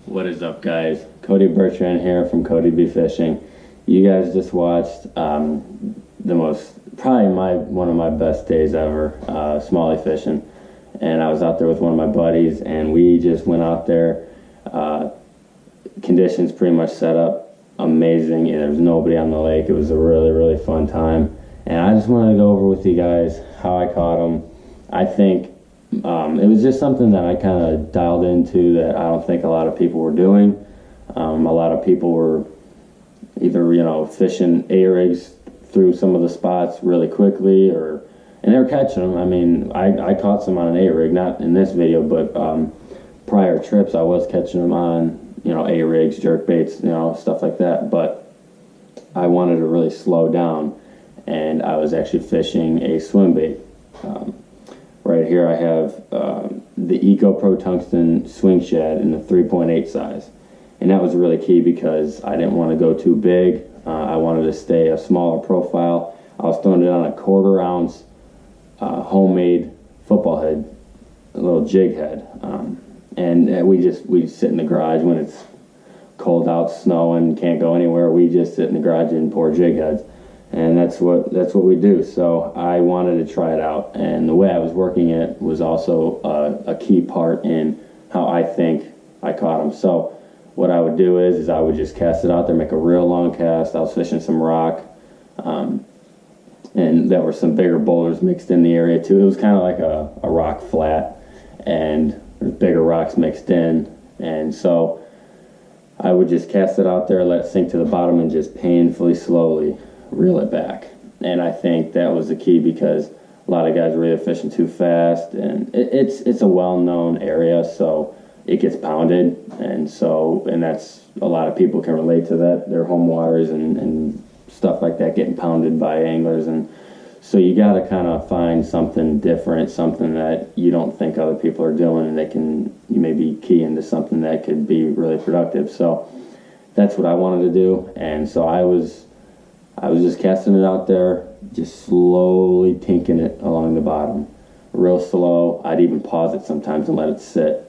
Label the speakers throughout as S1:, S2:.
S1: What is up, guys? Cody Bertrand here from Cody B Fishing. You guys just watched one of my best days ever, smallie fishing. And I was out there with one of my buddies, and we just went out there. Conditions pretty much set up amazing, and there was nobody on the lake. It was a really, really fun time. And I just wanted to go over with you guys how I caught them. I think it was just something that I kind of dialed into that I don't think a lot of people were doing. A lot of people were either, fishing A-rigs through some of the spots really quickly, and they were catching them. I mean, I caught some on an A-rig, not in this video, but prior trips I was catching them on, A-rigs, jerk baits, stuff like that. But I wanted to really slow down, and I was actually fishing a swim bait. Right here I have the Eco Pro Tungsten swing shad in the 3.8 size. And that was really key because I didn't want to go too big. I wanted to stay a smaller profile. I was throwing it on a 1/4 ounce homemade football head, a little jig head. And we sit in the garage when it's cold out, snowing, can't go anywhere. We just sit in the garage and pour jig heads. And that's what we do. So I wanted to try it out, and the way I was working it was also a key part in how I think I caught them. So what I would do is I would just cast it out there, make a real long cast. I was fishing some rock, and there were some bigger boulders mixed in the area too. It was kind of like a rock flat, and there's bigger rocks mixed in, and so I would just cast it out there, let it sink to the bottom, and just painfully slowly reel it back. And I think that was the key because a lot of guys were either fishing too fast, and it's a well-known area, so it gets pounded, and that's a lot of people can relate to that. Their home waters and stuff like that getting pounded by anglers, and so you got to kind of find something different, something that you don't think other people are doing, and you may be key into something that could be really productive. So that's what I wanted to do, and so I was just casting it out there, just slowly tinking it along the bottom, real slow. I'd even pause it sometimes and let it sit.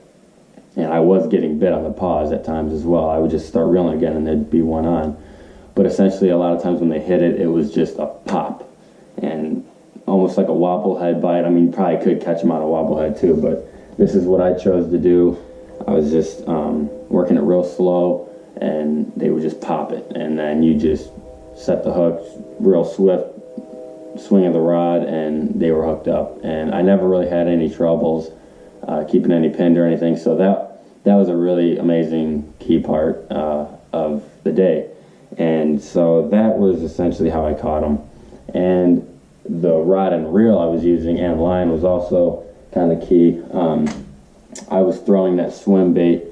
S1: And I was getting bit on the pause at times as well. I would just start reeling again and there'd be one on. But essentially a lot of times when they hit it, it was just a pop. And almost like a wobblehead bite. I mean, you probably could catch them on a wobblehead too, but this is what I chose to do. I was just working it real slow, and they would just pop it. And then you just set the hook real swift, swing of the rod, and they were hooked up. And I never really had any troubles keeping any pinned or anything, so that was a really amazing key part of the day. And so that was essentially how I caught them. And the rod and reel I was using and line was also kind of key. I was throwing that swim bait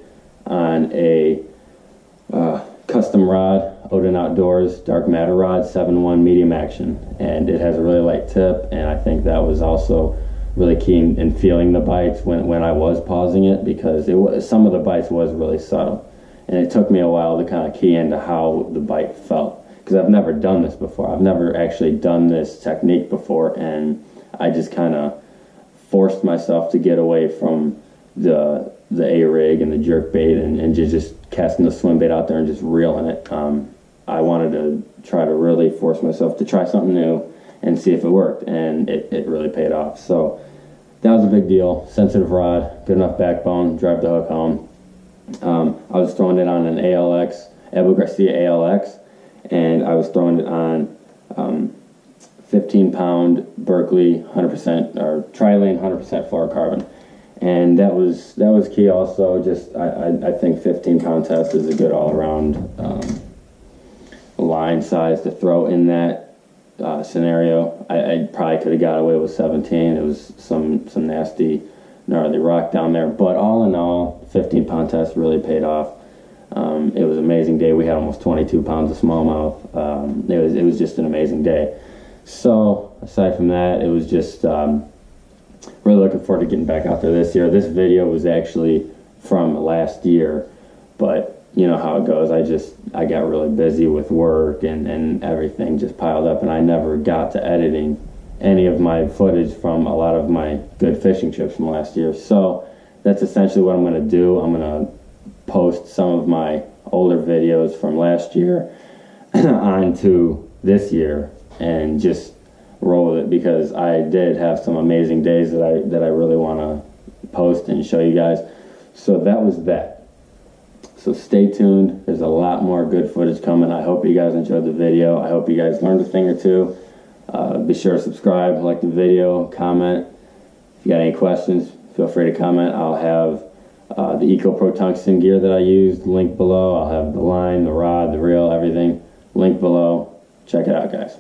S1: on a custom rod, Odin Outdoors Dark Matter rod, 7-1 medium action, and it has a really light tip, and I think that was also really key in feeling the bites when I was pausing it, because some of the bites was really subtle, and it took me a while to kind of key into how the bite felt, because I've never done this before. I've never actually done this technique before, and I just kind of forced myself to get away from the A-rig and the jerk bait and just casting the swim bait out there and just reeling it. I wanted to try to really force myself to try something new and see if it worked, and it really paid off. So that was a big deal. Sensitive rod, good enough backbone, drive the hook home. I was throwing it on an ALX, Abu Garcia ALX, and I was throwing it on 15-pound Berkley 100% or Trilene 100% fluorocarbon. And that was key also. Just I think 15-pound test is a good all-around line size to throw in that scenario. I probably could have got away with 17. It was some nasty gnarly rock down there, but all in all, 15-pound test really paid off. It was an amazing day. We had almost 22 pounds of smallmouth. It was just an amazing day. So aside from that, it was just really looking forward to getting back out there this year. This video was actually from last year, but you know how it goes. I got really busy with work and everything just piled up, and I never got to editing any of my footage from a lot of my good fishing trips from last year. So that's essentially what I'm going to do. I'm going to post some of my older videos from last year onto this year and just roll with it, because I did have some amazing days that I really want to post and show you guys. So that was that. So stay tuned. There's a lot more good footage coming. I hope you guys enjoyed the video. I hope you guys learned a thing or two. Be sure to subscribe, like the video, comment. If you got any questions, feel free to comment. I'll have the EcoPro Tungsten gear that I used linked below. I'll have the line, the rod, the reel, everything linked below. Check it out, guys.